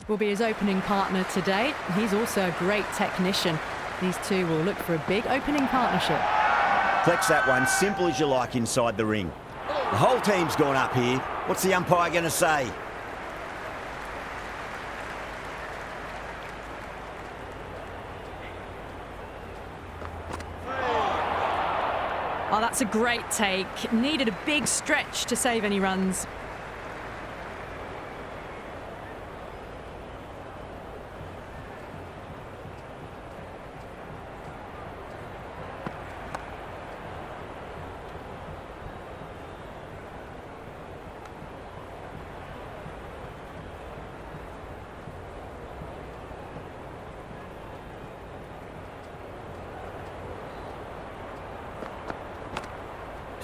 will be his opening partner today. He's also a great technician. These two will look for a big opening partnership. Flex that one, simple as you like inside the ring. The whole team's gone up here. What's the umpire going to say? Oh, that's a great take. Needed a big stretch to save any runs.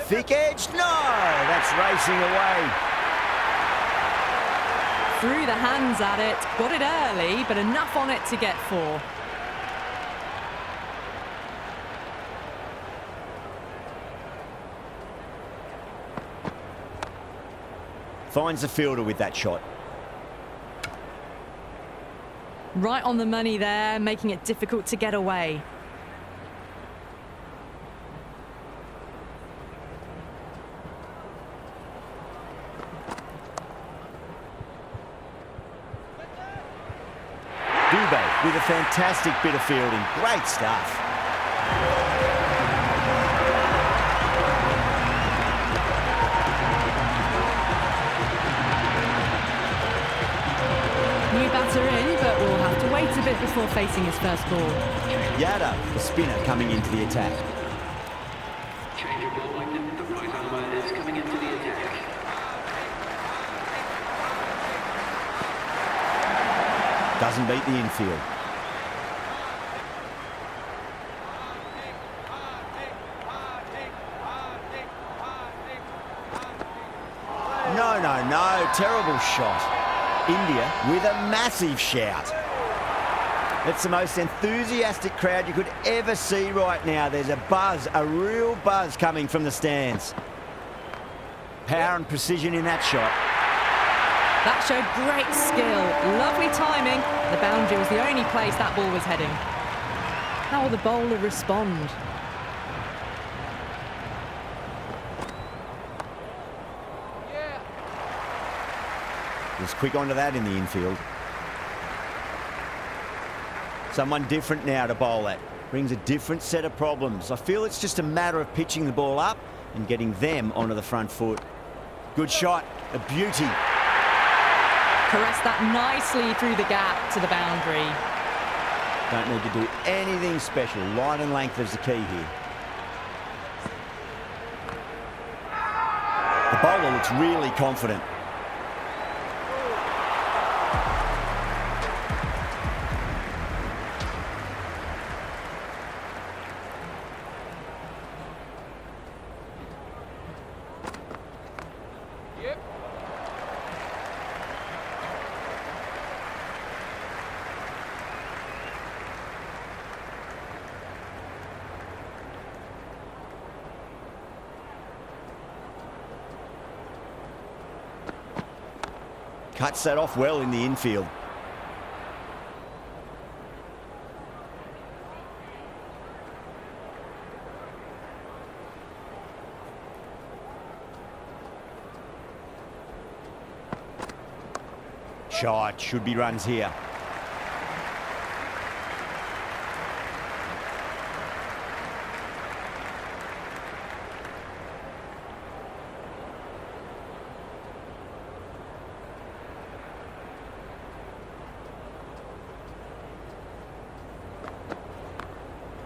Thick edge? No! That's racing away. Threw the hands at it, got it early, but enough on it to get 4. Finds the fielder with that shot. Right on the money there, making it difficult to get away. With a fantastic bit of fielding. Great stuff. New batter in, but we'll have to wait a bit before facing his first ball. Yada, the spinner, coming into the attack. Change of ball line, the right armour is coming into the attack. Doesn't beat the infield. No, terrible shot. India with a massive shout. It's the most enthusiastic crowd you could ever see right now. There's a buzz, a real buzz coming from the stands. Power and precision in that shot. That showed great skill, lovely timing. The boundary was the only place that ball was heading. How will the bowler respond? Was quick onto that in the infield. Someone different now to bowl at. Brings a different set of problems. I feel it's just a matter of pitching the ball up and getting them onto the front foot. Good shot, a beauty. Caressed that nicely through the gap to the boundary. Don't need to do anything special. Line and length is the key here. The bowler looks really confident. Cuts that off well in the infield. Shot, should be runs here.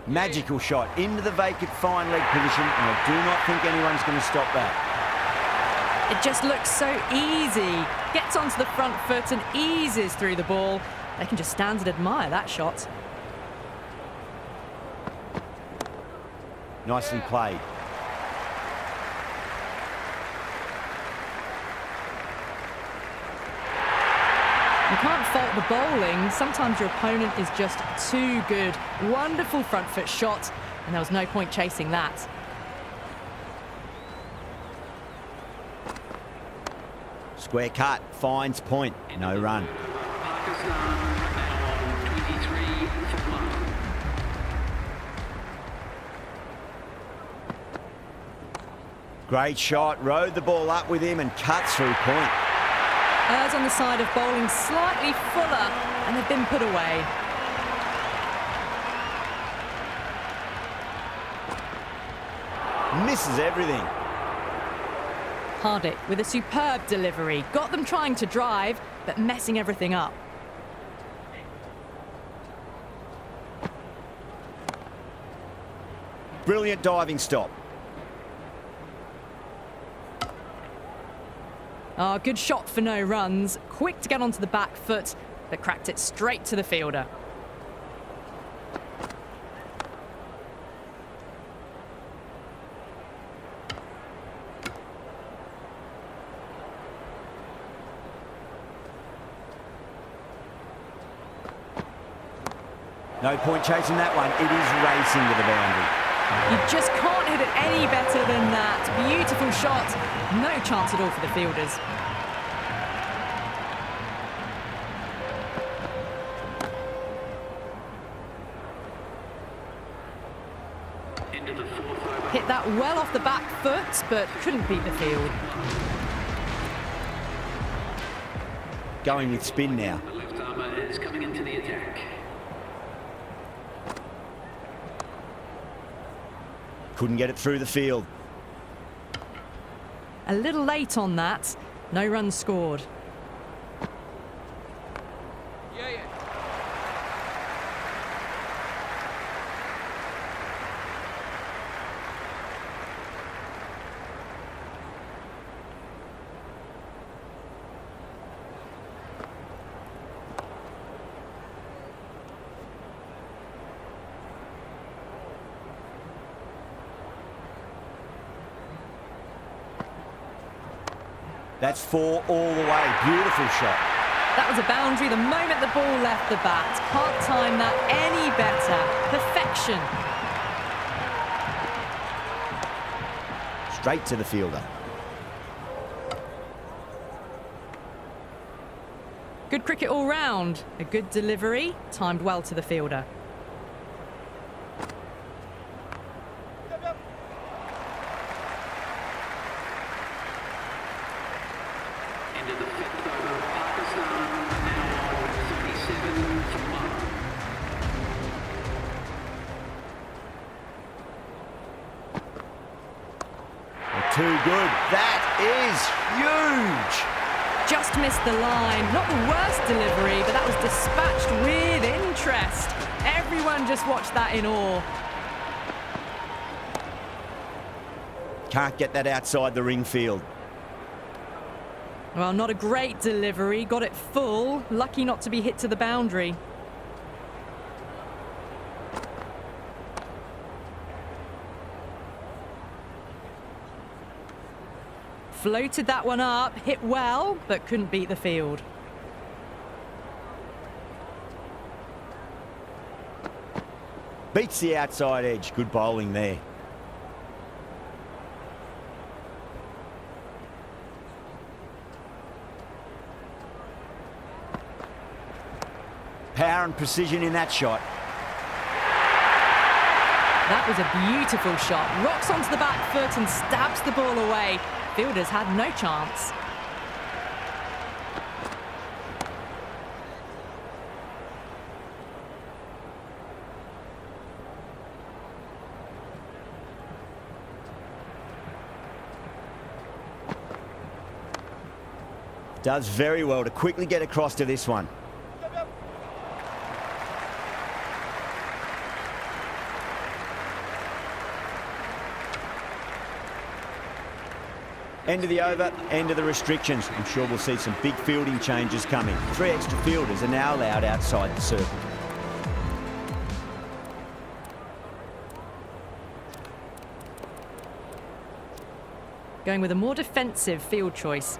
Magical shot into the vacant fine leg position, and I do not think anyone's going to stop that. It just looks so easy. Gets onto the front foot and eases through the ball. They can just stand and admire that shot. Nicely played. You can't fault the bowling. Sometimes your opponent is just too good. Wonderful front foot shot, and there was no point chasing that. Square cut, finds point, no run. Pakistan now on 23 for 1. Great shot, rode the ball up with him and cuts through point. Errs on the side of bowling slightly fuller, and they've been put away. Misses everything. Hardick with a superb delivery. Got them trying to drive, but messing everything up. Brilliant diving stop. Ah, good shot for no runs. Quick to get onto the back foot, but cracked it straight to the fielder. No point chasing that one. It is racing to the boundary. You just can't hit it any better than that. Beautiful shot. No chance at all for the fielders. Into the 4th over. Hit that well off the back foot, but couldn't beat the field. Going with spin now. The left armour is coming into the attack. Couldn't get it through the field. A little late on that. No runs scored. That's 4 all the way. Beautiful shot. That was a boundary the moment the ball left the bat. Can't time that any better. Perfection. Straight to the fielder. Good cricket all round. A good delivery, timed well to the fielder. Into the 5th over. Pakistan now on 37 for 1. Too good. That is huge. Just missed the line. Not the worst delivery, but that was dispatched with interest. Everyone just watched that in awe. Can't get that outside the ring field. Well, not a great delivery. Got it full. Lucky not to be hit to the boundary. Floated that one up, hit well, but couldn't beat the field. Beats the outside edge. Good bowling there. Power and precision in that shot. That was a beautiful shot. Rocks onto the back foot and stabs the ball away. Fielders had no chance. Does very well to quickly get across to this one. End of the over, end of the restrictions. I'm sure we'll see some big fielding changes coming. 3 extra fielders are now allowed outside the circle. Going with a more defensive field choice.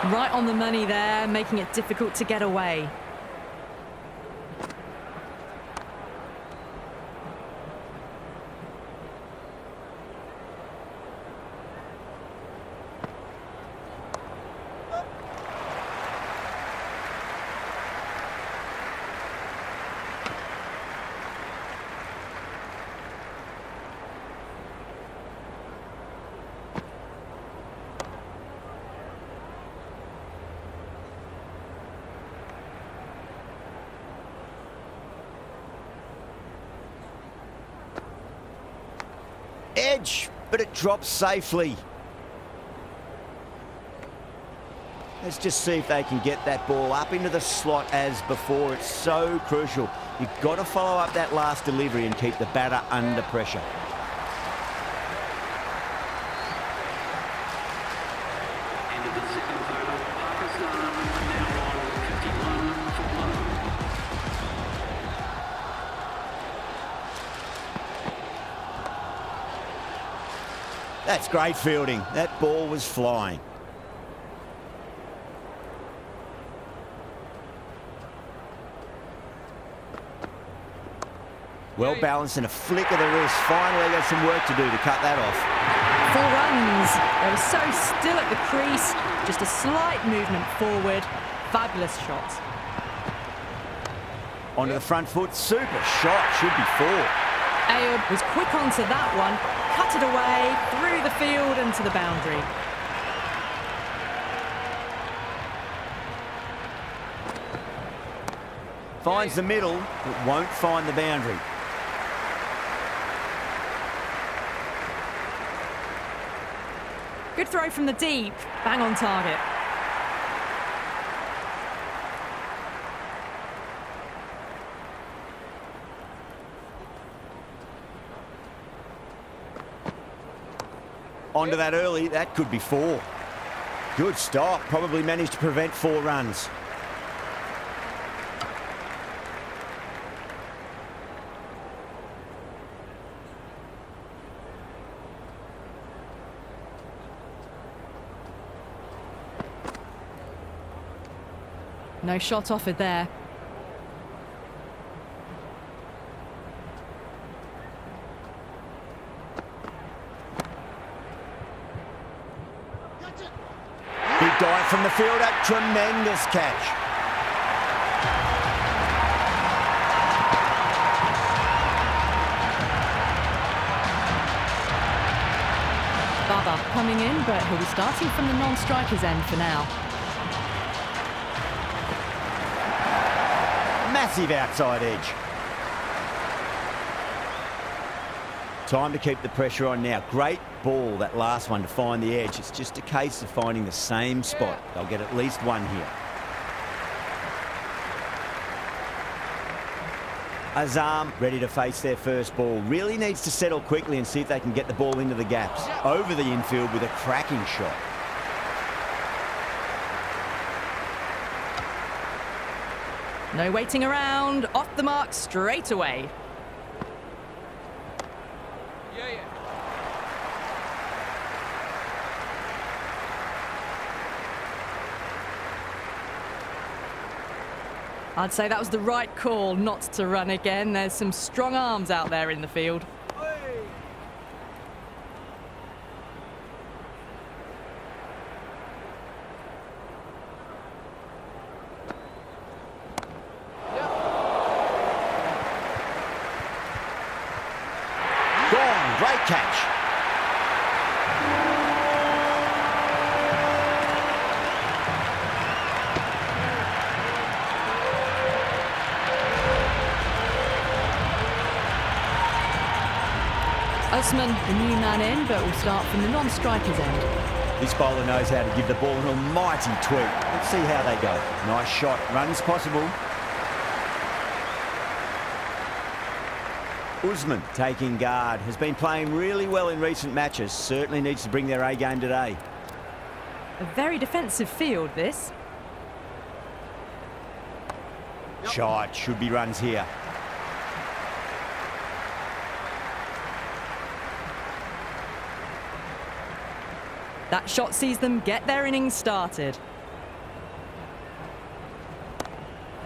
Right on the money there, making it difficult to get away. Edge, but it drops safely. Let's just see if they can get that ball up into the slot as before. It's so crucial. You've got to follow up that last delivery and keep the batter under pressure. End of the second over. Pakistan now on 51 for 1. That's great fielding. That ball was flying. Well balanced and a flick of the wrist. Finally got some work to do to cut that off. 4 runs. They were so still at the crease. Just a slight movement forward. Fabulous shot. Onto the front foot. Super shot. Should be 4. Ayub was quick onto that one. Cut it away, through the field and to the boundary. Finds the middle, but won't find the boundary. Good throw from the deep. Bang on target. Onto that early, that could be 4. Good stop, probably managed to prevent 4 runs. No shot offered there. Big dive from the fielder, tremendous catch. Baba coming in, but he'll be starting from the non-striker's end for now. Massive outside edge. Time to keep the pressure on now. Great ball, that last one, to find the edge. It's just a case of finding the same spot. They'll get at least 1 here. Azam ready to face their first ball. Really needs to settle quickly and see if they can get the ball into the gaps. Over the infield with a cracking shot. No waiting around. Off the mark straight away. I'd say that was the right call not to run again. There's some strong arms out there in the field. Gone, great catch. Usman, the new man in, but will start from the non-striker's end. This bowler knows how to give the ball an almighty tweak. Let's see how they go. Nice shot, runs possible. Usman taking guard, has been playing really well in recent matches. Certainly needs to bring their A game today. A very defensive field, this. Shot, should be runs here. That shot sees them get their innings started.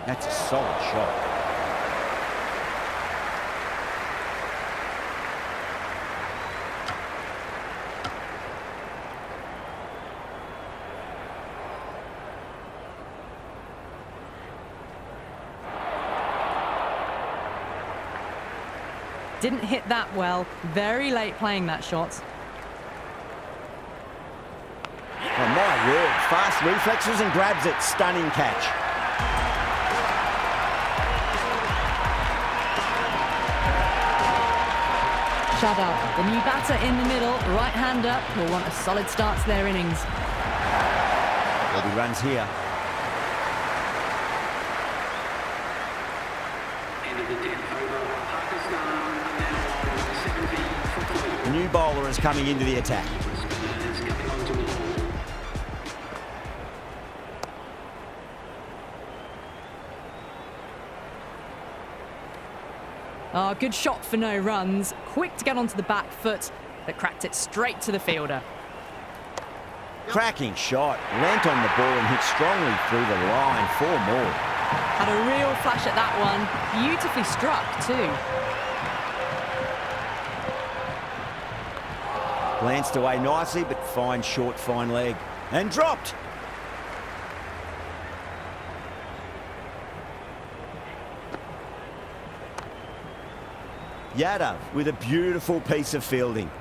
That's a solid shot. Didn't hit that well. Very late playing that shot. Oh my word, fast reflexes and grabs it. Stunning catch. Shut up. The new batter in the middle, right-hander, will want a solid start to their innings. There'll be runs here. End of the 10th over. Pakistan now on 70 for 3. The new bowler is coming into the attack. Spinner is coming onto the ball. Oh, good shot for no runs. Quick to get onto the back foot, but cracked it straight to the fielder. Cracking shot. Leant on the ball and hit strongly through the line. 4 more. Had a real flash at that one. Beautifully struck, too. Glanced away nicely, but fine short, fine leg. And dropped. Yadav with a beautiful piece of fielding.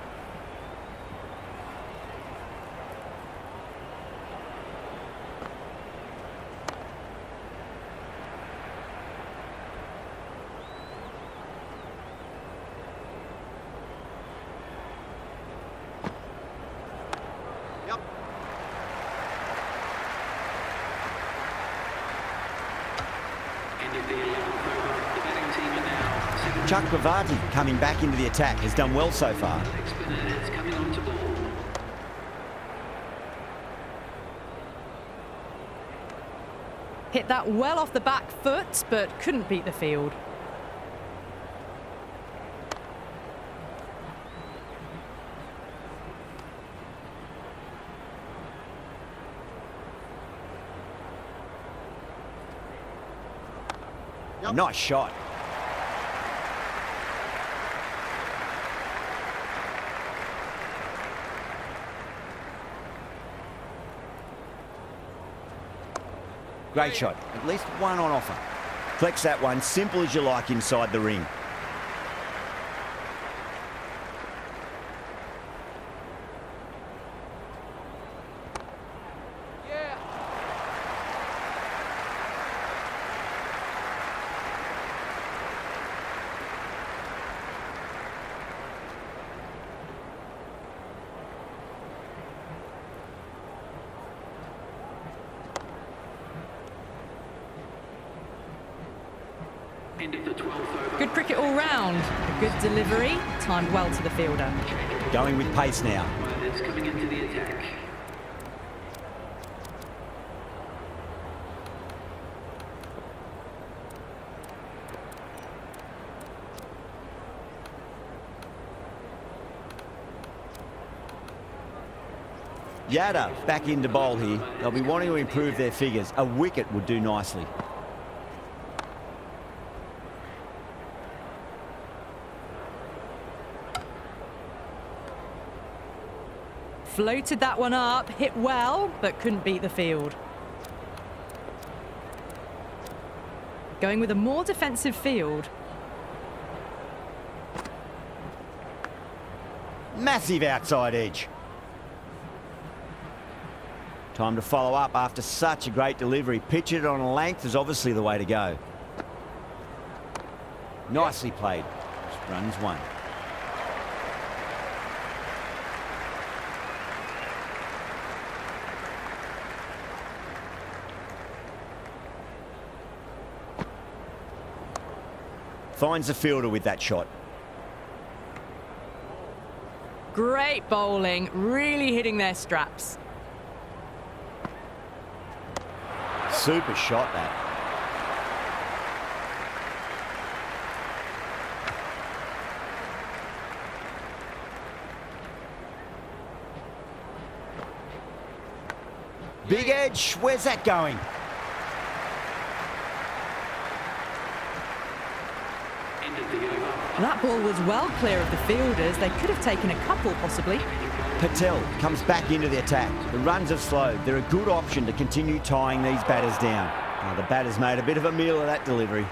End of the 11th over. The batting team are now 70. Chakravarti coming back into the attack has done well so far. Leg spinner is coming onto ball. Hit that well off the back foot, but couldn't beat the field. Nice shot. Great shot. At least one on offer. Flex that one, simple as you like inside the ring. End of the 12th over. Good cricket all round. A good delivery, timed well to the fielder. Going with pace now. It's coming into the attack. Yadav back into bowl here. They'll be wanting to improve their figures. A wicket would do nicely. Floated that one up, hit well, but couldn't beat the field. Going with a more defensive field. Massive outside edge. Time to follow up after such a great delivery. Pitch it on a length is obviously the way to go. Nicely played. Runs one. Finds the fielder with that shot. Great bowling, really hitting their straps. Super shot that. Big edge, where's that going? End of the over. That ball was well clear of the fielders. They could have taken a couple, possibly. Patel comes back into the attack. The runs have slowed. They're a good option to continue tying these batters down. Now the batter's made a bit of a meal of that delivery.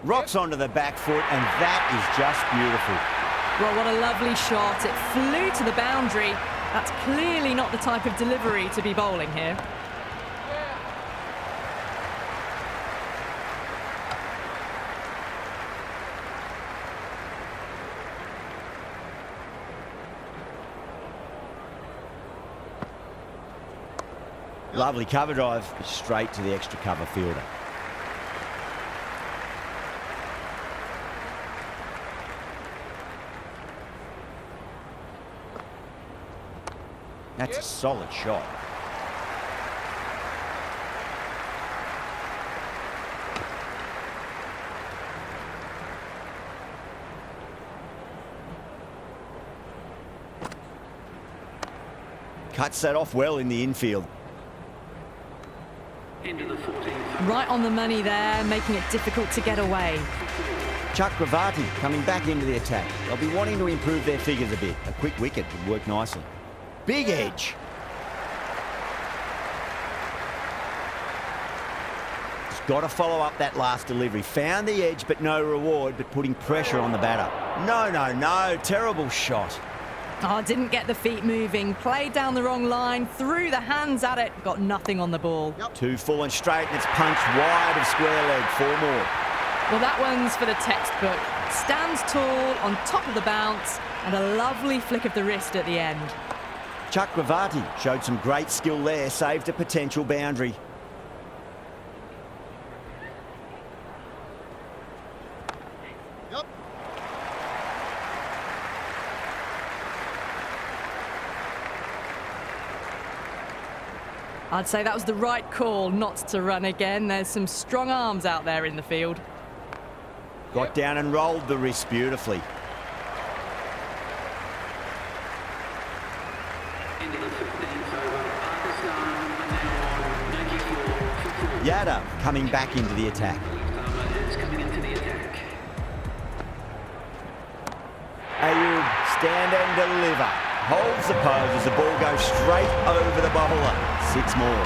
Rocks onto the back foot, and that is just beautiful. Well, what a lovely shot. It flew to the boundary. That's clearly not the type of delivery to be bowling here. Lovely cover drive, straight to the extra cover fielder. That's a solid shot. Cuts that off well in the infield. Into the 14th. Right on the money there, making it difficult to get away. Chakravarti coming back into the attack. They'll be wanting to improve their figures a bit. A quick wicket would work nicely. Big edge. He's got to follow up that last delivery. Found the edge, but no reward, but putting pressure on the batter. No. Terrible shot. Oh, didn't get the feet moving. Played down the wrong line, threw the hands at it, got nothing on the ball. Two full and straight, and it's punched wide of square leg. 4 more. Well, that one's for the textbook. Stands tall, on top of the bounce, and a lovely flick of the wrist at the end. Chakravarti showed some great skill there, saved a potential boundary. I'd say that was the right call not to run again. There's some strong arms out there in the field. Got down and rolled the wrist beautifully. Into the 15th over. Pakistan now on 94. Yadav coming back into the attack. Is coming into the attack. Ayub, stand and deliver. Holds the pose as the ball goes straight over the bowler. 6 more.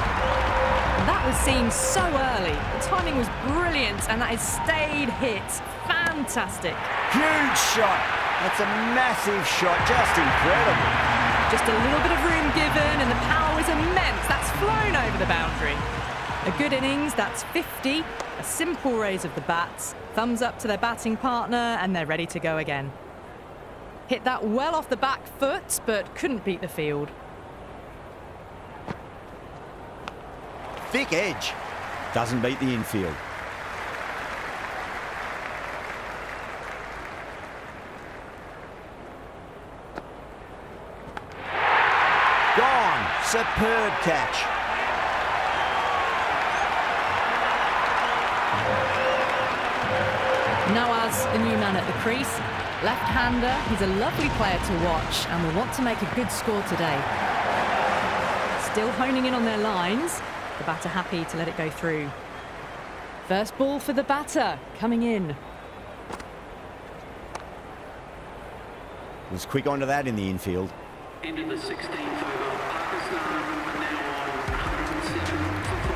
That was seen so early. The timing was brilliant, and that is stayed hits. Fantastic. Huge shot. That's a massive shot. Just incredible. Just a little bit of room given, and the power was immense. That's flown over the boundary. A good innings, that's 50. A simple raise of the bats. Thumbs up to their batting partner, and they're ready to go again. Hit that well off the back foot, but couldn't beat the field. Thick edge. Doesn't beat the infield. Gone. Superb catch. Nawaz, the new man at the crease. Left-hander, he's a lovely player to watch and will want to make a good score today. Still honing in on their lines. The batter happy to let it go through. First ball for the batter, coming in. Was quick onto that in the infield. Into the 16th over. Pakistan now on 107 for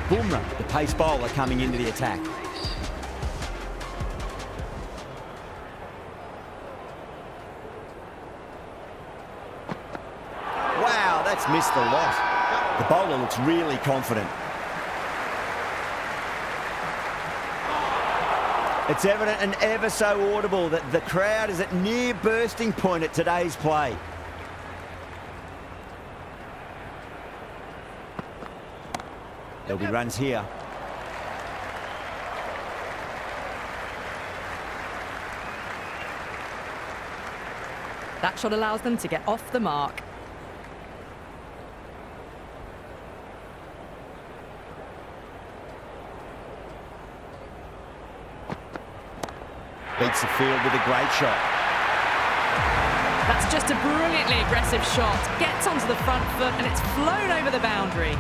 5. Bumrah, the pace bowler, coming into the attack. Wow, that's missed the lot. The bowler looks really confident. It's evident and ever so audible that the crowd is at near bursting point at today's play. There'll be runs here. That shot allows them to get off the mark. Beats the field with a great shot. That's just a brilliantly aggressive shot. Gets onto the front foot and it's flown over the boundary.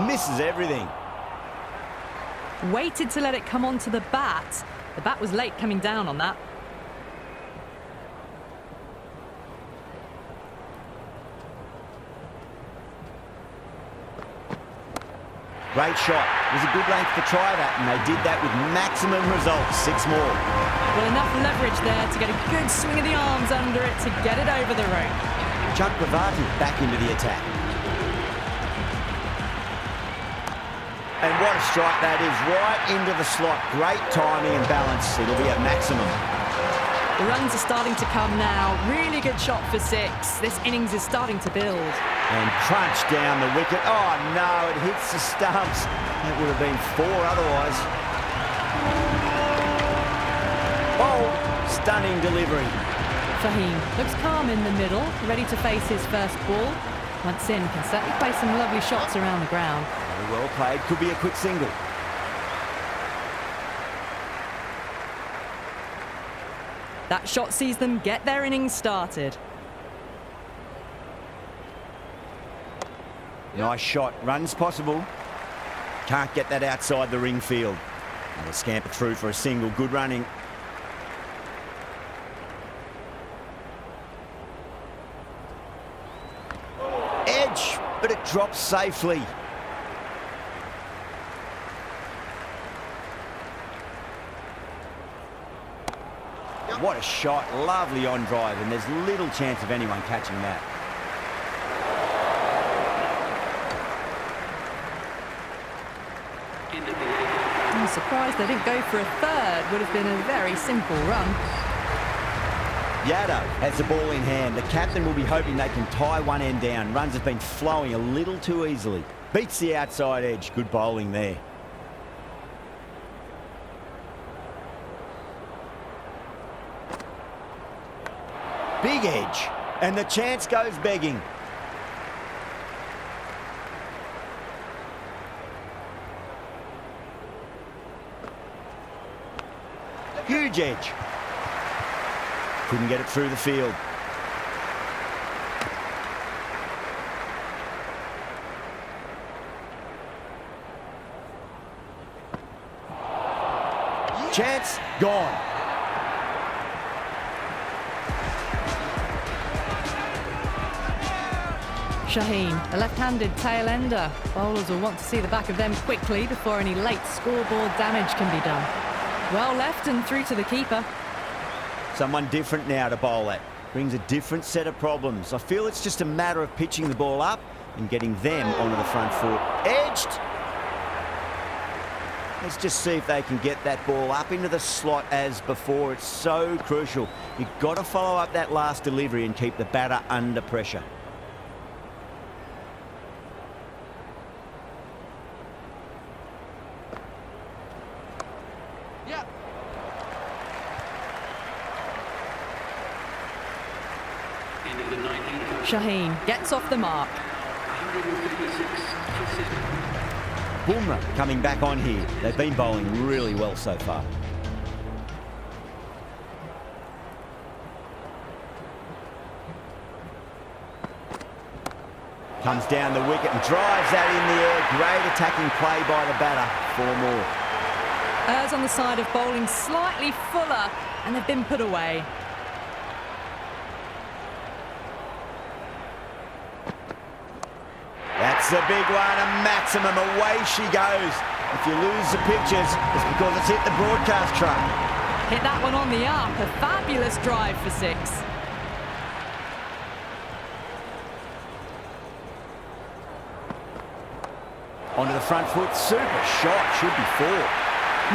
Misses everything. Waited to let it come onto the bat. The bat was late coming down on that. Great shot. It was a good length to try that, and they did that with maximum results. 6 more. Well, enough leverage there to get a good swing of the arms under it to get it over the rope. Chuck Bravati back into the attack. And what a strike that is, right into the slot. Great timing and balance. It'll be at maximum. The runs are starting to come now. Really good shot for 6. This innings is starting to build. And crunch down the wicket. Oh no, it hits the stumps. That would have been 4 otherwise. Oh, stunning delivery. Fahim looks calm in the middle, ready to face his first ball. Once in, can certainly play some lovely shots around the ground. Very well played. Could be a quick single. That shot sees them get their innings started. Nice shot. Runs possible. Can't get that outside the ring field. And they scamper through for a single. Good running. Edge, but it drops safely. What a shot. Lovely on drive, and there's little chance of anyone catching that. I'm surprised they didn't go for a third. Would have been a very simple run. Yaddo has the ball in hand. The captain will be hoping they can tie one end down. Runs have been flowing a little too easily. Beats the outside edge. Good bowling there. Big edge. And the chance goes begging. Huge edge. Couldn't get it through the field. Chance gone. Shaheen, the left-handed tail ender. Bowlers will want to see the back of them quickly before any late scoreboard damage can be done. Well left and through to the keeper. Someone different now to bowl at. Brings a different set of problems. I feel it's just a matter of pitching the ball up and getting them onto the front foot. Edged! Let's just see if they can get that ball up into the slot as before. It's so crucial. You've got to follow up that last delivery and keep the batter under pressure. Shaheen gets off the mark. Bumrah coming back on here. They've been bowling really well so far. Comes down the wicket and drives that in the air. Great attacking play by the batter. 4 more. Errs on the side of bowling slightly fuller, and they've been put away. That's a big one, a maximum. Away she goes. If you lose the pictures, it's because it's hit the broadcast truck. Hit that one on the up. A fabulous drive for 6. Onto the front foot. Super shot. Should be 4.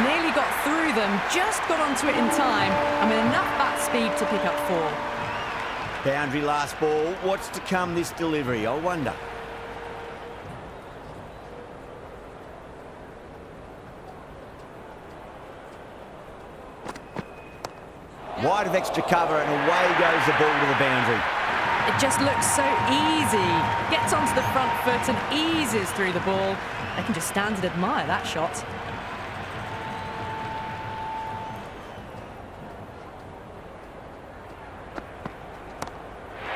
Nearly got through them, just got onto it in time, and with enough bat speed to pick up 4. Boundary last ball. What's to come this delivery? I wonder. Wide of extra cover, and away goes the ball to the boundary. It just looks so easy. Gets onto the front foot and eases through the ball. They can just stand and admire that shot.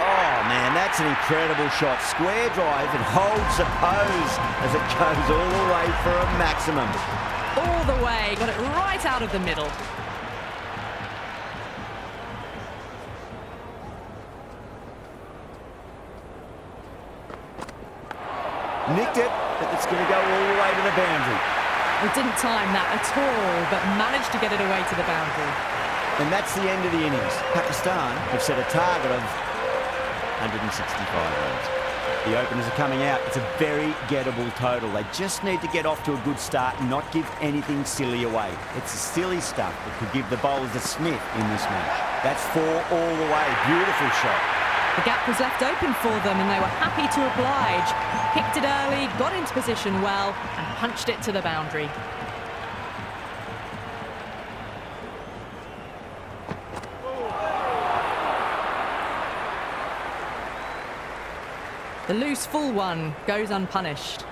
Oh man, that's an incredible shot. Square drive and holds the pose as it goes all the way for a maximum. All the way, got it right out of the middle. Nicked it. that it's going to go all the way to the boundary. He didn't time that at all, but managed to get it away to the boundary. And that's the end of the innings. Pakistan have set a target of 165 runs. The openers are coming out. It's a very gettable total. They just need to get off to a good start and not give anything silly away. It's the silly stuff that could give the bowlers a sniff in this match. That's 4 all the way. Beautiful shot. The gap was left open for them and they were happy to oblige. Picked it early, got into position well and punched it to the boundary. The loose full one goes unpunished.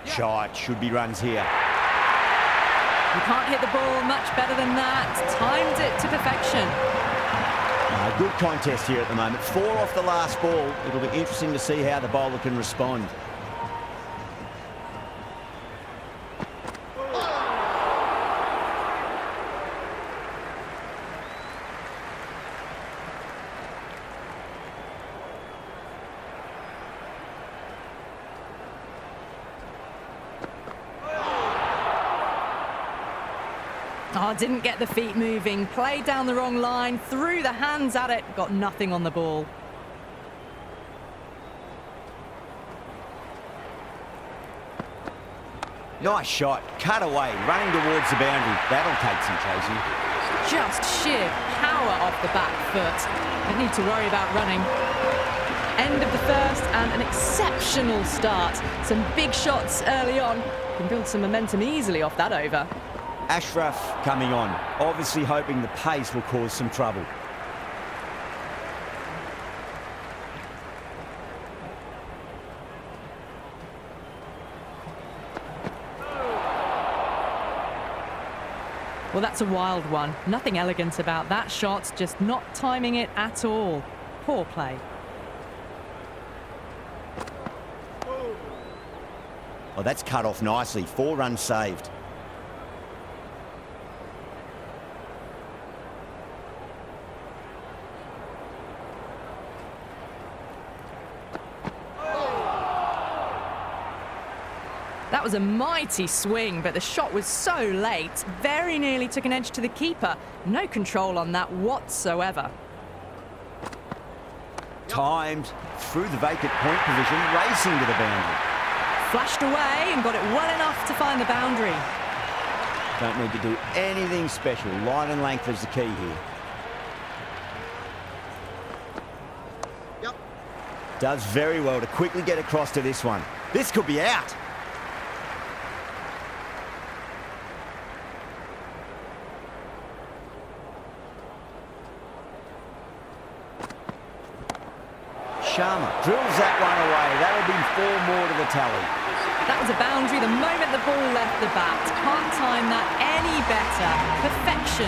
Shot, should be runs here. You can't hit the ball much better than that. Timed it to perfection. Good contest here at the moment. 4 off the last ball. It'll be interesting to see how the bowler can respond. Oh, didn't get the feet moving, played down the wrong line, threw the hands at it, got nothing on the ball. Nice shot, cut away, running towards the boundary. That'll take some chasing. Just sheer power off the back foot. Don't need to worry about running. End of the first and an exceptional start. Some big shots early on. Can build some momentum easily off that over. Ashraf coming on, obviously hoping the pace will cause some trouble. Well, that's a wild one. Nothing elegant about that shot, just not timing it at all. Poor play. Oh, that's cut off nicely. 4 runs saved. That was a mighty swing, but the shot was so late, very nearly took an edge to the keeper. No control on that whatsoever. Timed, through the vacant point position, racing to the boundary. Flashed away and got it well enough to find the boundary. Don't need to do anything special. Line and length is the key here. Does very well to quickly get across to this one. This could be out. Sharma drills that one away. That'll be 4 more to the tally. That was a boundary the moment the ball left the bat. Can't time that any better. Perfection.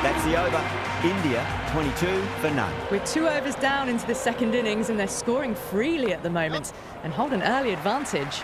That's the over. India, 22 for none. We're 2 overs down into the second innings and they're scoring freely at the moment and hold an early advantage.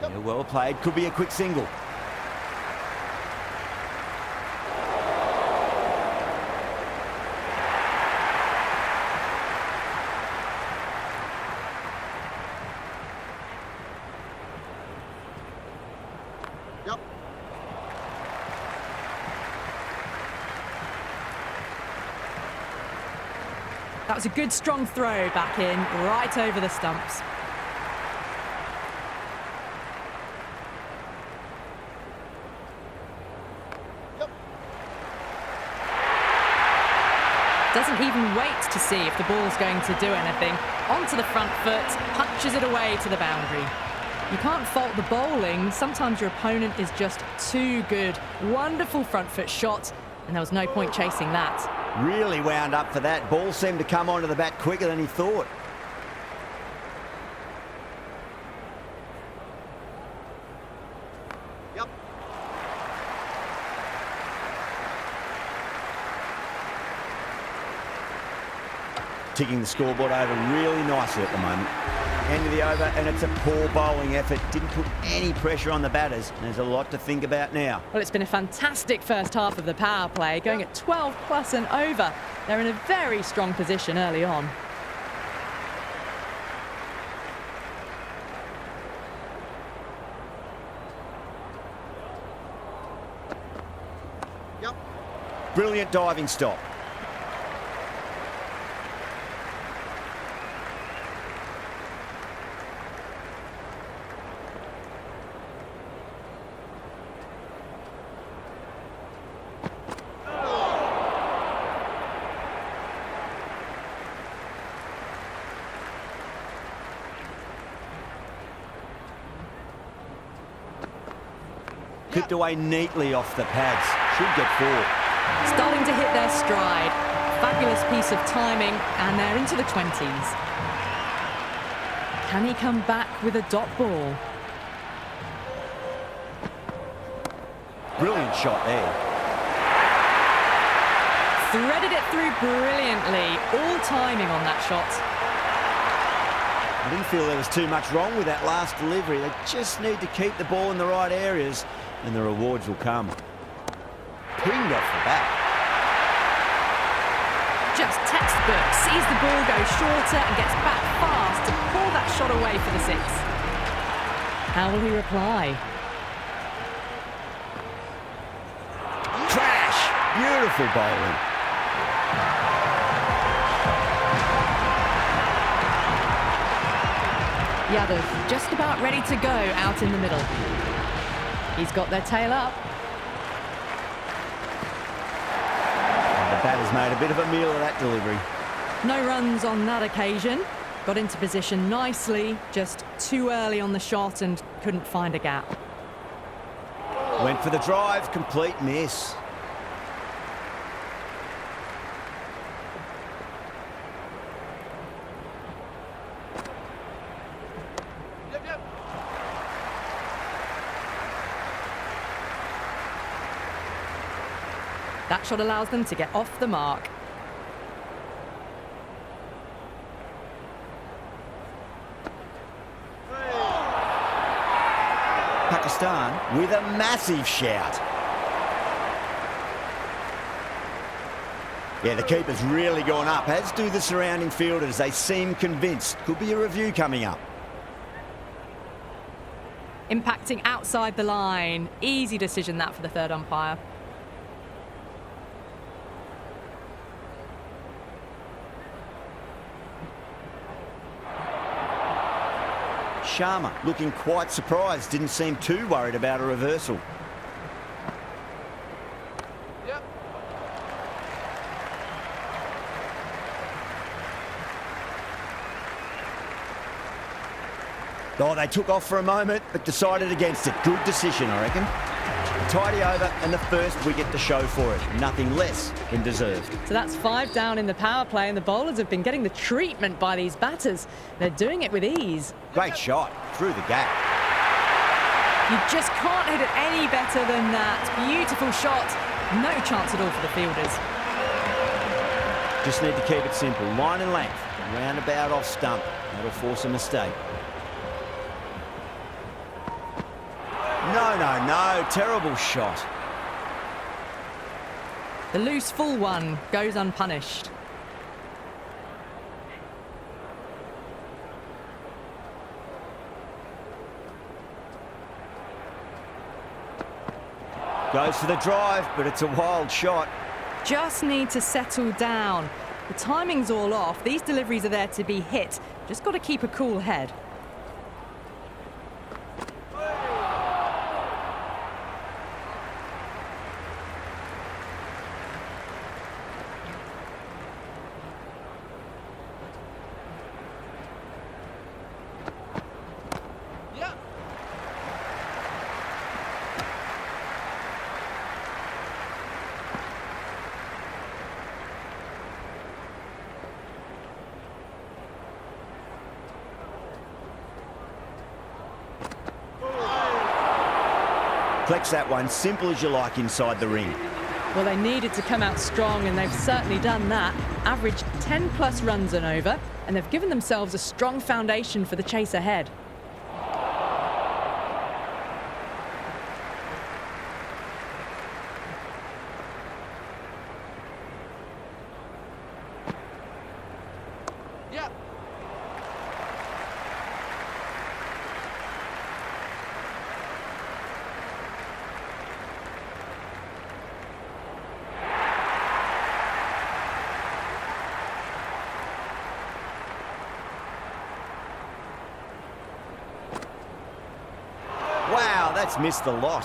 Yeah, well played. Could be a quick single. That was a good strong throw back in, right over the stumps. Doesn't even wait to see if the ball's going to do anything. Onto the front foot, punches it away to the boundary. You can't fault the bowling. Sometimes your opponent is just too good. Wonderful front foot shot, and there was no point chasing that. Really wound up for that. Ball seemed to come onto the bat quicker than he thought. Yep. Ticking the scoreboard over really nicely at the moment. End of the over, and it's a poor bowling effort. Didn't put any pressure on the batters. There's a lot to think about now. Well, it's been a fantastic first half of the power play, going at 12 plus and over. They're in a very strong position early on. Yep. Brilliant diving stop. Clipped away neatly off the pads. Should get 4. Starting to hit their stride. Fabulous piece of timing, and they're into the 20s. Can he come back with a dot ball? Brilliant shot there. Threaded it through brilliantly. All timing on that shot. I didn't feel there was too much wrong with that last delivery. They just need to keep the ball in the right areas, and the rewards will come. Pinged off the bat. Just textbook. Sees the ball go shorter and gets back fast to pull that shot away for the 6. How will he reply? Crash! Beautiful bowling. Yadav just about ready to go out in the middle. He's got their tail up. The batter's made a bit of a meal of that delivery. No runs on that occasion. Got into position nicely, just too early on the shot and couldn't find a gap. Went for the drive, complete miss. That shot allows them to get off the mark. Pakistan with a massive shout. Yeah, the keeper's really gone up, as do the surrounding fielders. They seem convinced. Could be a review coming up. Impacting outside the line. Easy decision that for the third umpire. Sharma looking quite surprised, didn't seem too worried about a reversal. Yep. Oh, they took off for a moment, but decided against it. Good decision, I reckon. A tidy over and the first wicket to show for it. Nothing less than deserved. So that's 5 down in the power play, and the bowlers have been getting the treatment by these batters. They're doing it with ease. Great shot through the gap. You just can't hit it any better than that. Beautiful shot. No chance at all for the fielders. Just need to keep it simple. Line and length. Roundabout off stump. That'll force a mistake. No. Terrible shot. The loose full one goes unpunished. Goes for the drive, but it's a wild shot. Just need to settle down. The timing's all off. These deliveries are there to be hit. Just got to keep a cool head. Collects that one, simple as you like, inside the ring. Well, they needed to come out strong, and they've certainly done that. Averaged 10+ runs and over, and they've given themselves a strong foundation for the chase ahead. Wow, that's missed a lot.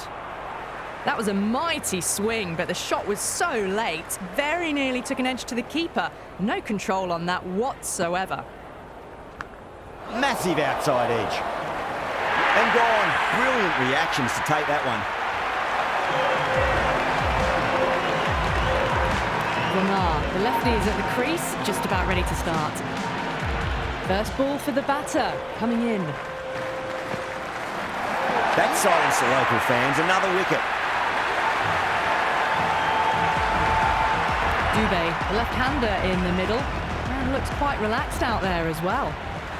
That was a mighty swing, but the shot was so late. Very nearly took an edge to the keeper. No control on that whatsoever. Massive outside edge. And gone. Brilliant reactions to take that one. Lamar, the lefty is at the crease, just about ready to start. First ball for the batter, coming in. That silenced the local fans. Another wicket. Dubé, the left-hander in the middle, and looks quite relaxed out there as well.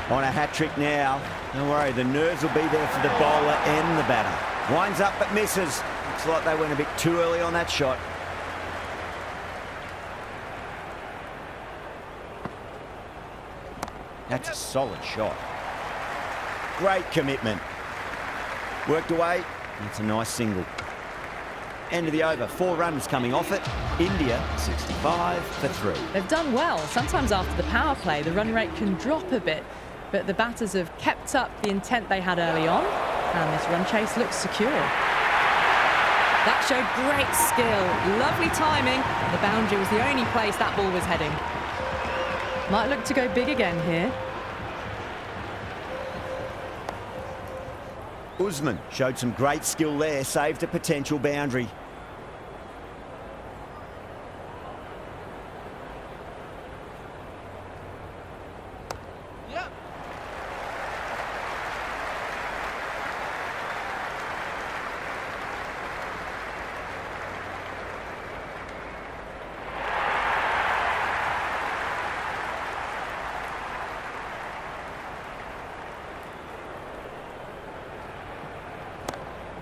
On a hat-trick now. Don't worry, the nerves will be there for the bowler and the batter. Winds up but misses. Looks like they went a bit too early on that shot. That's a solid shot. Great commitment. Worked away. That's a nice single. End of the over. 4 runs coming off it. India 65 for 3. They've done well. Sometimes after the power play, the run rate can drop a bit, but the batters have kept up the intent they had early on, and this run chase looks secure. That showed great skill. Lovely timing. The boundary was the only place that ball was heading. Might look to go big again here. Usman showed some great skill there, saved a potential boundary.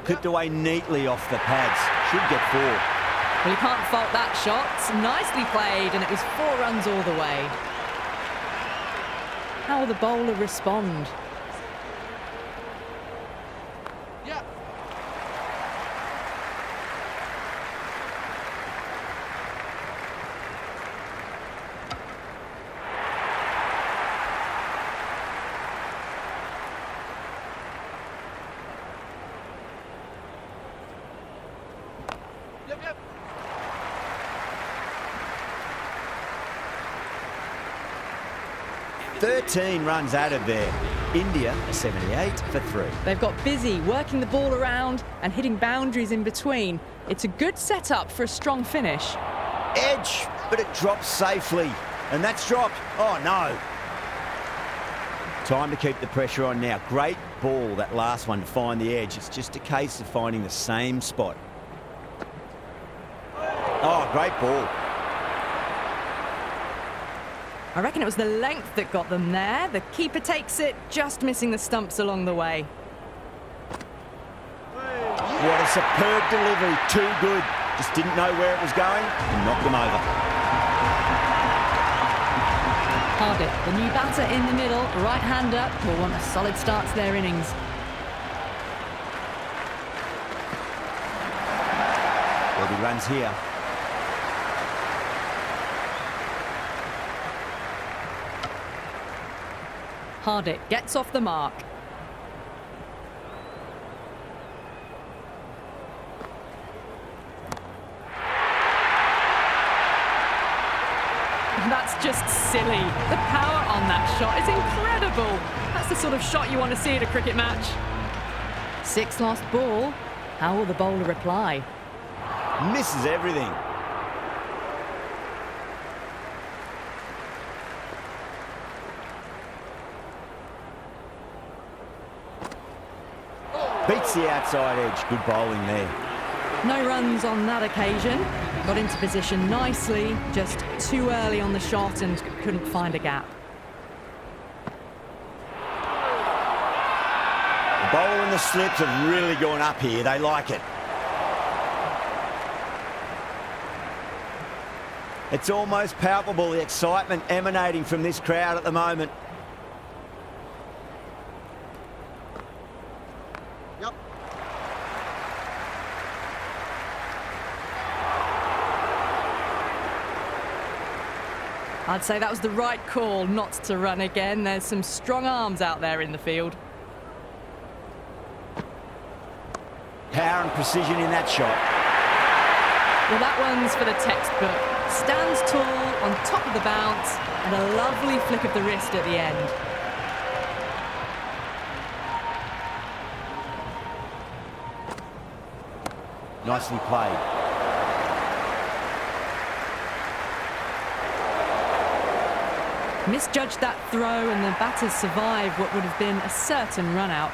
Clipped away neatly off the pads. Should get 4. Well, you can't fault that shot. Nicely played, and it was 4 runs all the way. How will the bowler respond? Yep. 13 runs added there. India are 78 for 3. They've got busy working the ball around and hitting boundaries in between. It's a good setup for a strong finish. Edge, but it drops safely. And that's dropped. Oh, no. Time to keep the pressure on now. Great ball, that last one, to find the edge. It's just a case of finding the same spot. Oh, great ball. I reckon it was the length that got them there. The keeper takes it, just missing the stumps along the way. What a superb delivery. Too good. Just didn't know where it was going and knocked them over. Hardit, the new batter in the middle, right-hander, will want a solid start to their innings. There'll be runs here. Hardit gets off the mark. That's just silly. The power on that shot is incredible. That's the sort of shot you want to see at a cricket match. 6 lost ball. How will the bowler reply? Misses everything. Beats the outside edge. Good bowling there. No runs on that occasion. Got into position nicely, just too early on the shot and couldn't find a gap. The bowl and the slips have really gone up here. They like it. It's almost palpable, the excitement emanating from this crowd at the moment. Yep. I'd say that was the right call not to run again. There's some strong arms out there in the field. Power and precision in that shot. Well, that one's for the textbook. Stands tall on top of the bounce and a lovely flick of the wrist at the end. Nicely played. Misjudged that throw and the batters survived what would have been a certain run out.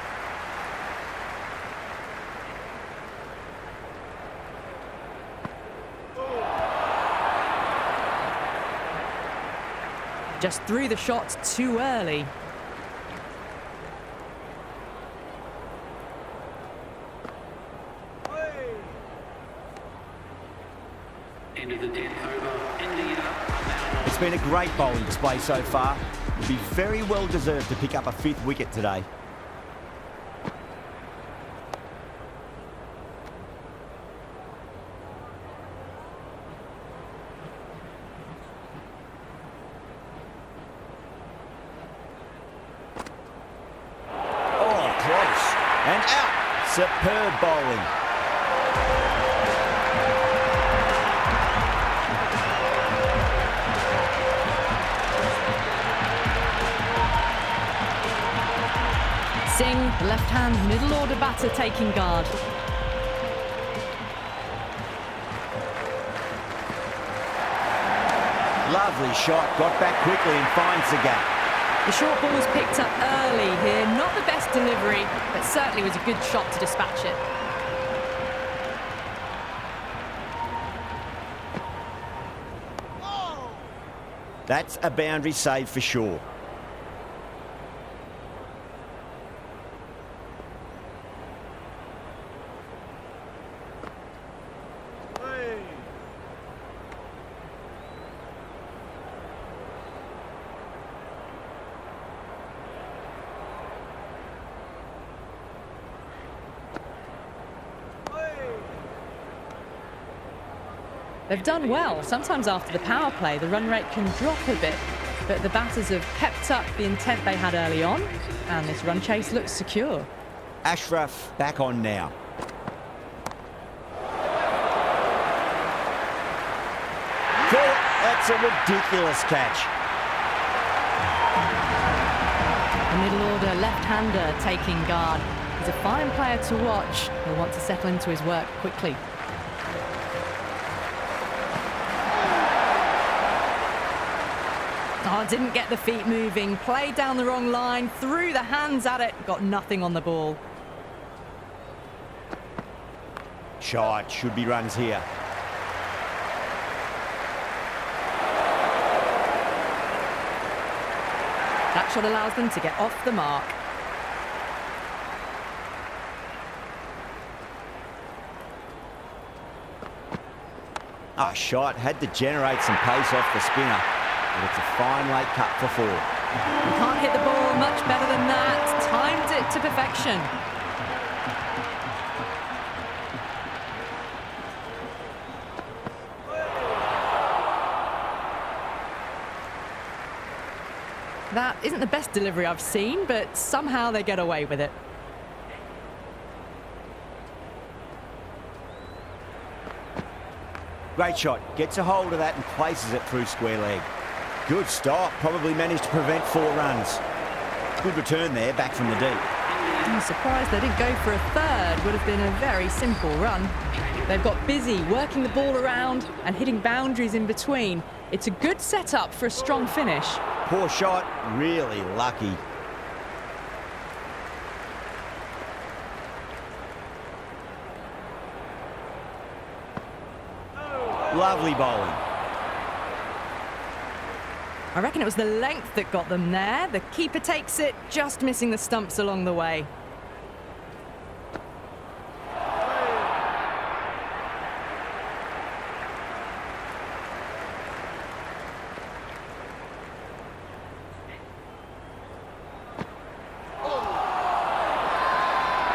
Just threw the shots too early. End of the 10th over. India. It's been a great bowling display so far. Would be very well deserved to pick up a 5th wicket today. Oh, close. And out. Superb bowling. Singh, the left-hand middle-order batter, taking guard. Lovely shot, got back quickly and finds the gap. The short ball was picked up early here. Not the best delivery, but certainly was a good shot to dispatch it. That's a boundary save for sure. They've done well. Sometimes after the power play, the run rate can drop a bit, but the batters have kept up the intent they had early on, and this run chase looks secure. Ashraf back on now. Caught. That's a ridiculous catch. The middle-order left-hander taking guard. He's a fine player to watch. He'll want to settle into his work quickly. Oh, didn't get the feet moving. Played down the wrong line, threw the hands at it, got nothing on the ball. Shot, should be runs here. That shot allows them to get off the mark. Shot, had to generate some pace off the spinner. But it's a fine late cut for 4. You can't hit the ball much better than that. Timed it to perfection. That isn't the best delivery I've seen, but somehow they get away with it. Great shot, gets a hold of that and places it through square leg. Good stop, probably managed to prevent 4 runs. Good return there, back from the deep. I'm surprised they didn't go for a third. Would have been a very simple run. They've got busy working the ball around and hitting boundaries in between. It's a good setup for a strong finish. Poor shot, really lucky. Lovely bowling. I reckon it was the length that got them there. The keeper takes it, just missing the stumps along the way.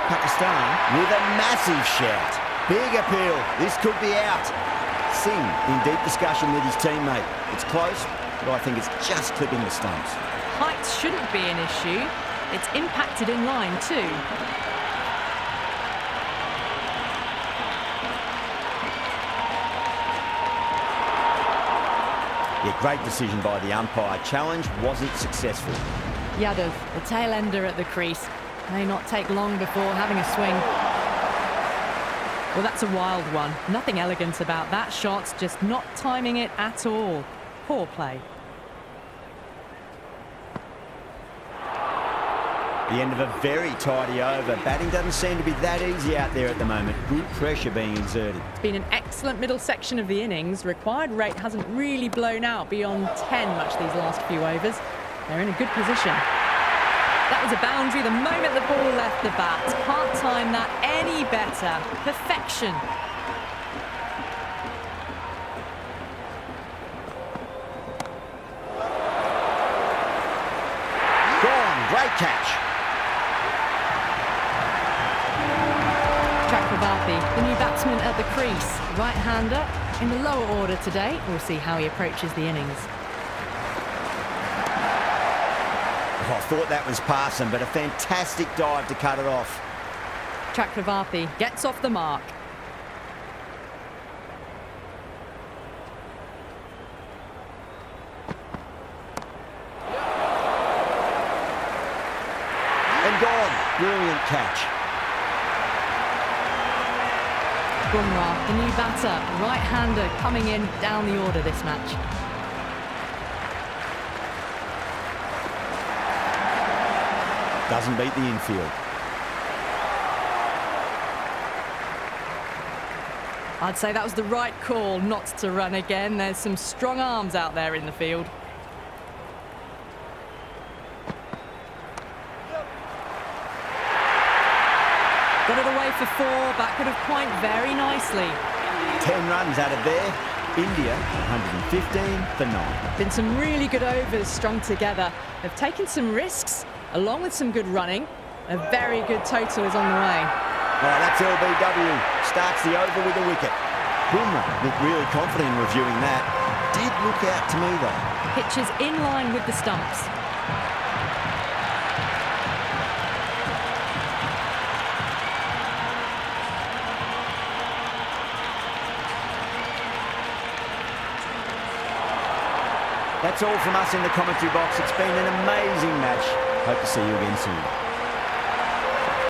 Pakistan with a massive shout. Big appeal. This could be out. Singh in deep discussion with his teammate. It's close, but I think it's just clipping the stumps. Height shouldn't be an issue. It's impacted in line too. Yeah, great decision by the umpire. Challenge wasn't successful. Yadav, the tail ender at the crease. May not take long before having a swing. Well, that's a wild one. Nothing elegant about that shot, just not timing it at all. Poor play. The end of a very tidy over. Batting doesn't seem to be that easy out there at the moment. Good pressure being exerted. It's been an excellent middle section of the innings. Required rate hasn't really blown out beyond 10 much these last few overs. They're in a good position. That was a boundary the moment the ball left the bat. Can't time that any better. Perfection. Gone. Great catch. Chakravarti, the new batsman at the crease. Right-hander in the lower order today. We'll see how he approaches the innings. Oh, I thought that was passing, but a fantastic dive to cut it off. Chakravarti gets off the mark. And gone. Brilliant catch. Bumrah, the new batter, right-hander coming in down the order this match. Doesn't beat the infield. I'd say that was the right call not to run again. There's some strong arms out there in the field. Got it away for 4, backward of point very nicely. 10 runs out of there. India, 115 for 9. Been some really good overs strung together. They've taken some risks, along with some good running. A very good total is on the way. Oh, that's LBW. Starts the over with a wicket. Bumrah looked really confident in reviewing that. Did look out to me, though. Pitch is in line with the stumps. That's all from us in the commentary box. It's been an amazing match. Hope to see you again soon.